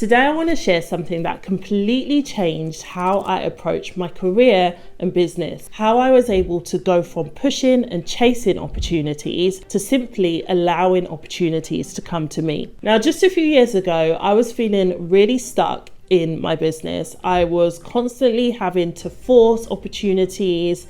Today I want to share something that completely changed how I approach my career and business, how I was able to go from pushing and chasing opportunities to simply allowing opportunities to come to me. Now, just a few years ago, I was feeling really stuck in my business. I was constantly having to force opportunities,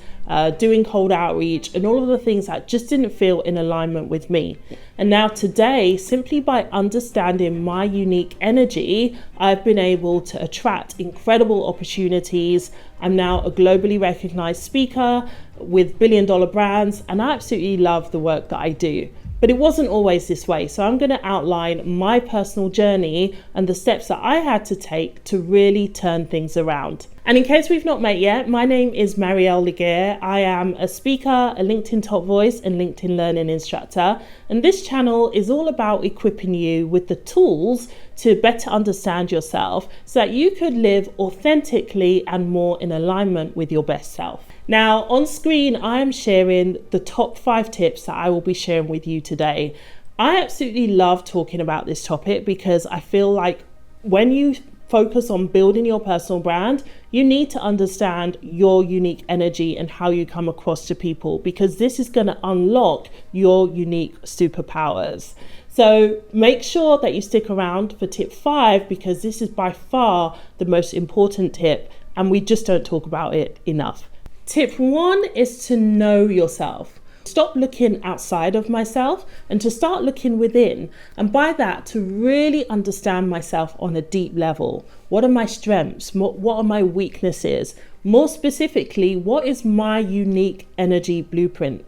doing cold outreach and all of the things that just didn't feel in alignment with me. And now today, simply by understanding my unique energy, I've been able to attract incredible opportunities. I'm now a globally recognized speaker with billion-dollar brands, and I absolutely love the work that I do. But it wasn't always this way. So I'm going to outline my personal journey and the steps that I had to take to really turn things around. And in case we've not met yet, my name is Marielle Legair. I am a speaker, a LinkedIn top voice, and LinkedIn learning instructor. And this channel is all about equipping you with the tools to better understand yourself so that you could live authentically and more in alignment with your best self. Now, on screen, I am sharing the top 5 tips that I will be sharing with you today. I absolutely love talking about this topic because I feel like when you focus on building your personal brand, you need to understand your unique energy and how you come across to people, because this is going to unlock your unique superpowers. So make sure that you stick around for tip 5, because this is by far the most important tip and we just don't talk about it enough. Tip 1 is to know yourself. Stop looking outside of myself and to start looking within. And by that, to really understand myself on a deep level. What are my strengths? What are my weaknesses? More specifically, what is my unique energy blueprint?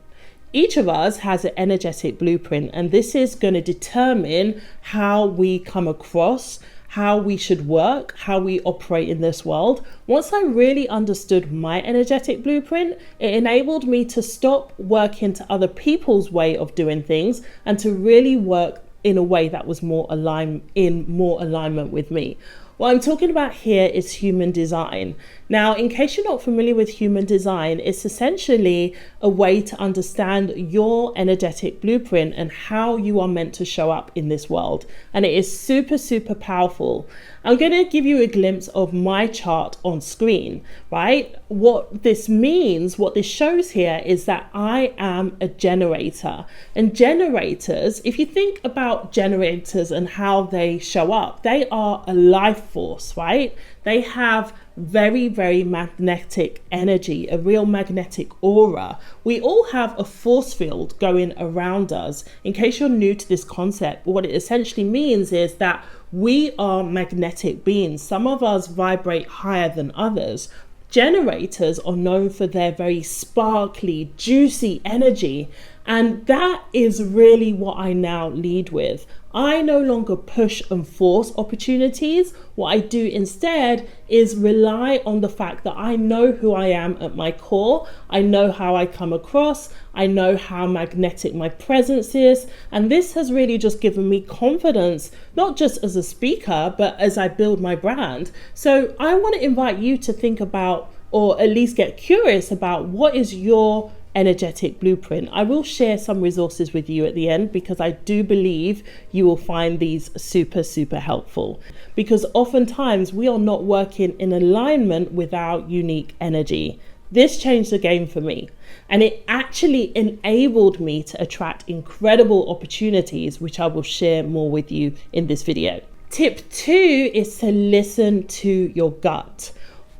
Each of us has an energetic blueprint, and this is going to determine how we come across, how we should work, how we operate in this world. Once I really understood my energetic blueprint, it enabled me to stop working to other people's way of doing things and to really work in a way that was more alignment with me. What I'm talking about here is human design. Now, in case you're not familiar with human design, it's essentially a way to understand your energetic blueprint and how you are meant to show up in this world. And it is super, super powerful. I'm going to give you a glimpse of my chart on screen, right? What this means, what this shows here is that I am a generator. And generators, if you think about generators and how they show up, they are a life force, right? They have very, very magnetic energy, a real magnetic aura. We all have a force field going around us. In case you're new to this concept, what it essentially means is that we are magnetic beings. Some of us vibrate higher than others. Generators are known for their very sparkly, juicy energy. And that is really what I now lead with. I no longer push and force opportunities. What I do instead is rely on the fact that I know who I am at my core. I know how I come across. I know how magnetic my presence is. And this has really just given me confidence, not just as a speaker, but as I build my brand. So I want to invite you to think about, or at least get curious about, what is your energetic blueprint. I will share some resources with you at the end because I do believe you will find these super, super helpful, because oftentimes we are not working in alignment with our unique energy. This changed the game for me, and it actually enabled me to attract incredible opportunities, which I will share more with you in this video. Tip 2 is to listen to your gut.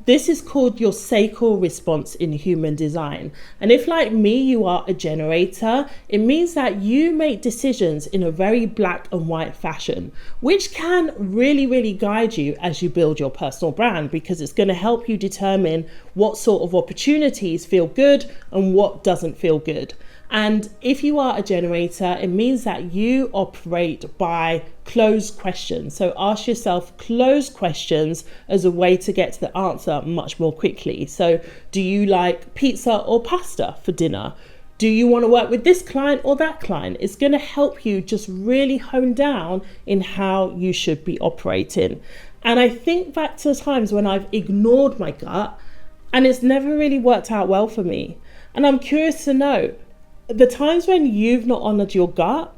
This is called your sacral response in human design. And if, like me, you are a generator, it means that you make decisions in a very black and white fashion, which can really, really guide you as you build your personal brand, because it's going to help you determine what sort of opportunities feel good and what doesn't feel good. And if you are a generator, it means that you operate by closed questions. So ask yourself closed questions as a way to get to the answer much more quickly. So do you like pizza or pasta for dinner? Do you want to work with this client or that client? It's going to help you just really hone down in how you should be operating. And I think back to times when I've ignored my gut and it's never really worked out well for me. And I'm curious to know, the times when you've not honored your gut,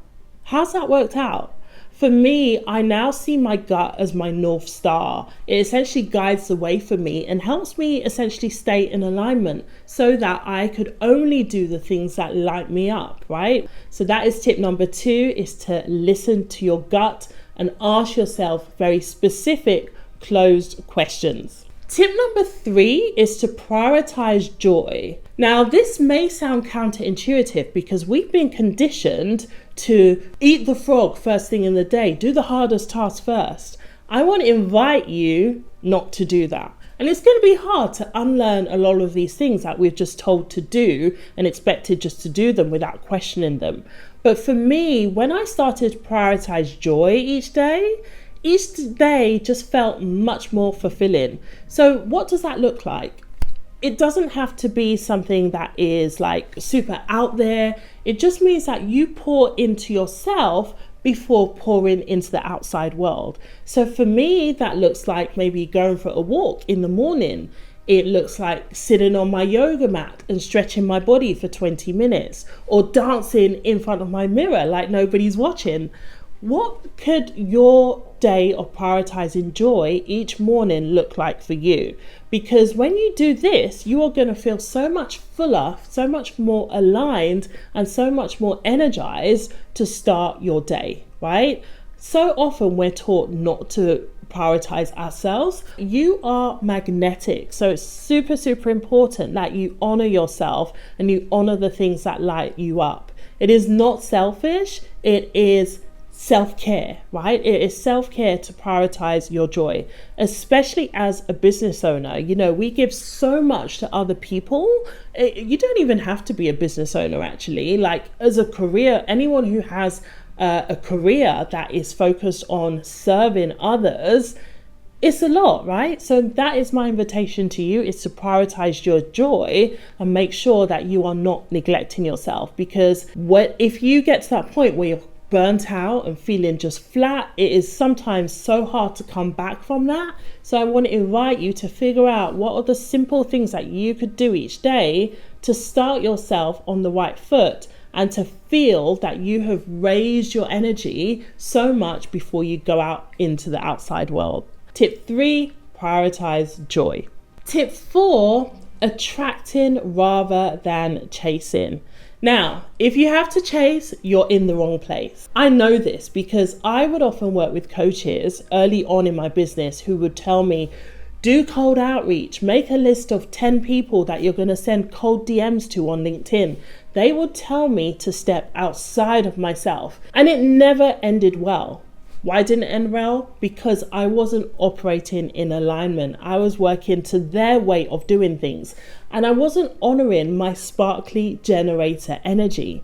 how's that worked out? For me, I now see my gut as my North Star. It essentially guides the way for me and helps me essentially stay in alignment so that I could only do the things that light me up, right? So that is tip number 2, is to listen to your gut and ask yourself very specific, closed questions. Tip number 3 is to prioritize joy. Now, this may sound counterintuitive because we've been conditioned to eat the frog first thing in the day, do the hardest task first. I want to invite you not to do that. And it's going to be hard to unlearn a lot of these things that we've just told to do and expected just to do them without questioning them. But for me, when I started to prioritize joy each day just felt much more fulfilling. So what does that look like? It doesn't have to be something that is like super out there. It just means that you pour into yourself before pouring into the outside world. So for me, that looks like maybe going for a walk in the morning. It looks like sitting on my yoga mat and stretching my body for 20 minutes, or dancing in front of my mirror like nobody's watching. What could your day of prioritizing joy each morning look like for you? Because when you do this, you are going to feel so much fuller, so much more aligned, and so much more energized to start your day, right? So often we're taught not to prioritize ourselves. You are magnetic. So it's super, super important that you honor yourself and you honor the things that light you up. It is not selfish. It is self-care, right? It is self-care to prioritize your joy, especially as a business owner. You know, we give so much to other people. You don't even have to be a business owner, actually. Like, as a career, anyone who has a career that is focused on serving others, it's a lot, right? So that is my invitation to you, is to prioritize your joy and make sure that you are not neglecting yourself. Because if you get to that point where you're burnt out and feeling just flat, it is sometimes so hard to come back from that. So I want to invite you to figure out what are the simple things that you could do each day to start yourself on the right foot and to feel that you have raised your energy so much before you go out into the outside world. Tip 3, prioritize joy. Tip 4, attracting rather than chasing. Now, if you have to chase, you're in the wrong place. I know this because I would often work with coaches early on in my business who would tell me, do cold outreach, make a list of 10 people that you're going to send cold DMs to on LinkedIn. They would tell me to step outside of myself, and it never ended well. Why didn't it end well? Because I wasn't operating in alignment. I was working to their way of doing things, and I wasn't honoring my sparkly generator energy.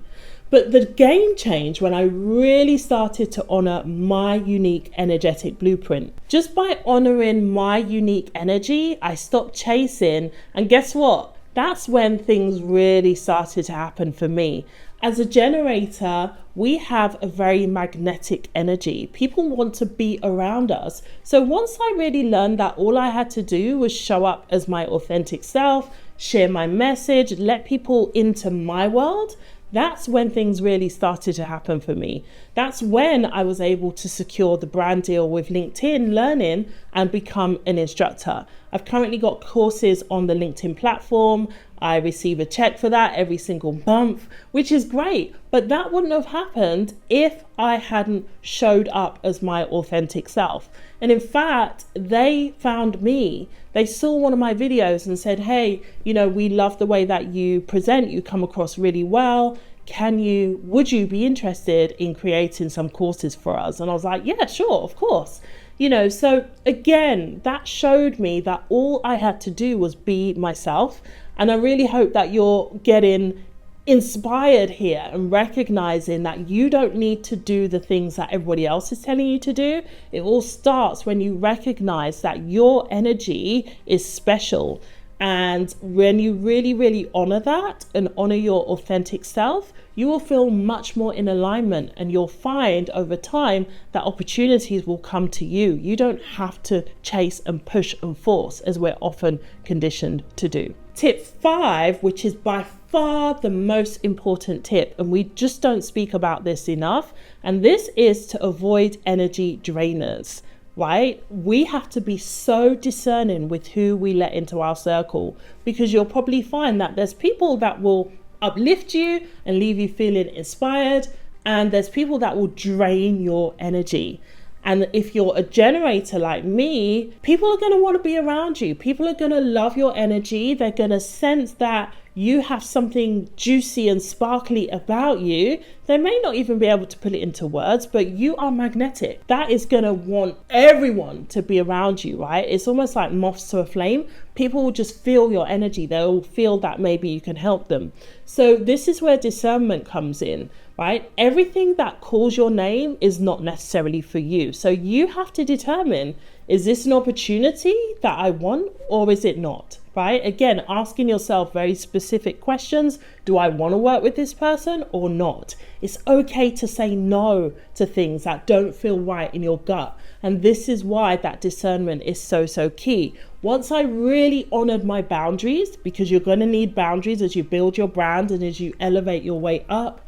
But the game changed when I really started to honor my unique energetic blueprint. Just by honoring my unique energy, I stopped chasing, and guess what? That's when things really started to happen for me. As a generator, we have a very magnetic energy. People want to be around us. So once I really learned that all I had to do was show up as my authentic self, share my message, let people into my world, that's when things really started to happen for me. That's when I was able to secure the brand deal with LinkedIn Learning and become an instructor. I've currently got courses on the LinkedIn platform. I receive a check for that every single month, which is great. But that wouldn't have happened if I hadn't showed up as my authentic self. And in fact, they found me. They saw one of my videos and said, hey, we love the way that you present. You come across really well. Would you be interested in creating some courses for us? And I was like, yeah, sure, of course. So again, that showed me that all I had to do was be myself. And I really hope that you're getting inspired here and recognizing that you don't need to do the things that everybody else is telling you to do. It all starts when you recognize that your energy is special. And when you really, really honor that and honor your authentic self, you will feel much more in alignment, and you'll find over time that opportunities will come to you. You don't have to chase and push and force as we're often conditioned to do. Tip 5, which is by far the most important tip, and we just don't speak about this enough, and this is to avoid energy drainers, right? We have to be so discerning with who we let into our circle, because you'll probably find that there's people that will uplift you and leave you feeling inspired, and there's people that will drain your energy. And if you're a generator like me, people are going to want to be around you. People are going to love your energy. They're going to sense that you have something juicy and sparkly about you. They may not even be able to put it into words, but you are magnetic. That is going to want everyone to be around you, right? It's almost like moths to a flame. People will just feel your energy. They'll feel that maybe you can help them. So this is where discernment comes in, right? Everything that calls your name is not necessarily for you. So you have to determine, is this an opportunity that I want or is it not? Right? Again, asking yourself very specific questions. Do I want to work with this person or not? It's okay to say no to things that don't feel right in your gut. And this is why that discernment is so key. Once I really honored my boundaries, because you're going to need boundaries as you build your brand and as you elevate your way up,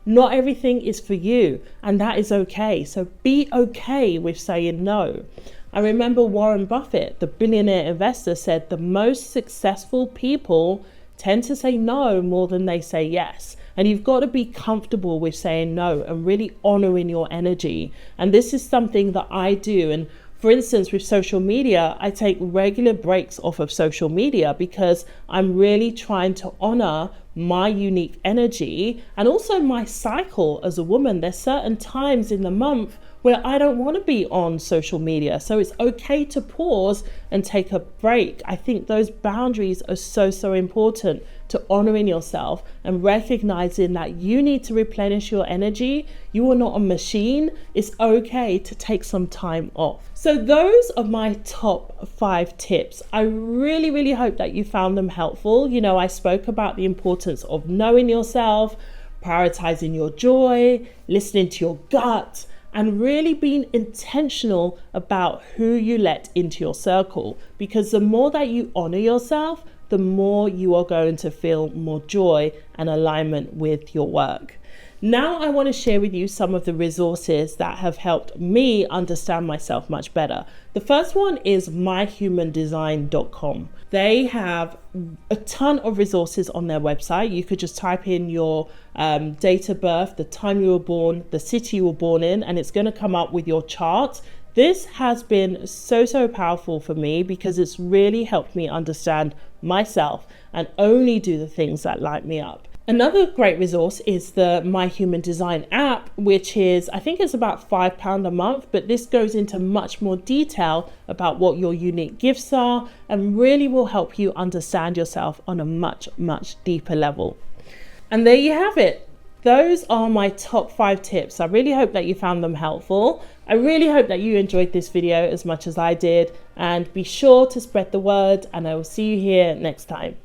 not everything is for you, and that is okay. So be okay with saying no. I remember Warren Buffett, the billionaire investor, said the most successful people tend to say no more than they say yes. And you've got to be comfortable with saying no and really honoring your energy. And this is something that I do. And for instance, with social media, I take regular breaks off of social media because I'm really trying to honor my unique energy and also my cycle as a woman. There's certain times in the month where I don't want to be on social media. So it's okay to pause and take a break. I think those boundaries are so important to honoring yourself and recognizing that you need to replenish your energy. You are not a machine. It's okay to take some time off. So those are my top 5 tips. I really hope that you found them helpful. You know, I spoke about the importance of knowing yourself, prioritizing your joy, listening to your gut, and really being intentional about who you let into your circle. Because the more that you honor yourself, the more you are going to feel more joy and alignment with your work. Now I want to share with you some of the resources that have helped me understand myself much better. The first one is myhumandesign.com. They have a ton of resources on their website. You could just type in your date of birth, the time you were born, the city you were born in, and it's going to come up with your chart. This has been so powerful for me because it's really helped me understand myself and only do the things that light me up. Another great resource is the My Human Design app, which is, I think it's about £5 a month, but this goes into much more detail about what your unique gifts are and really will help you understand yourself on a much deeper level. And there you have it. Those are my top 5 tips. I really hope that you found them helpful. I really hope that you enjoyed this video as much as I did, and be sure to spread the word, and I will see you here next time.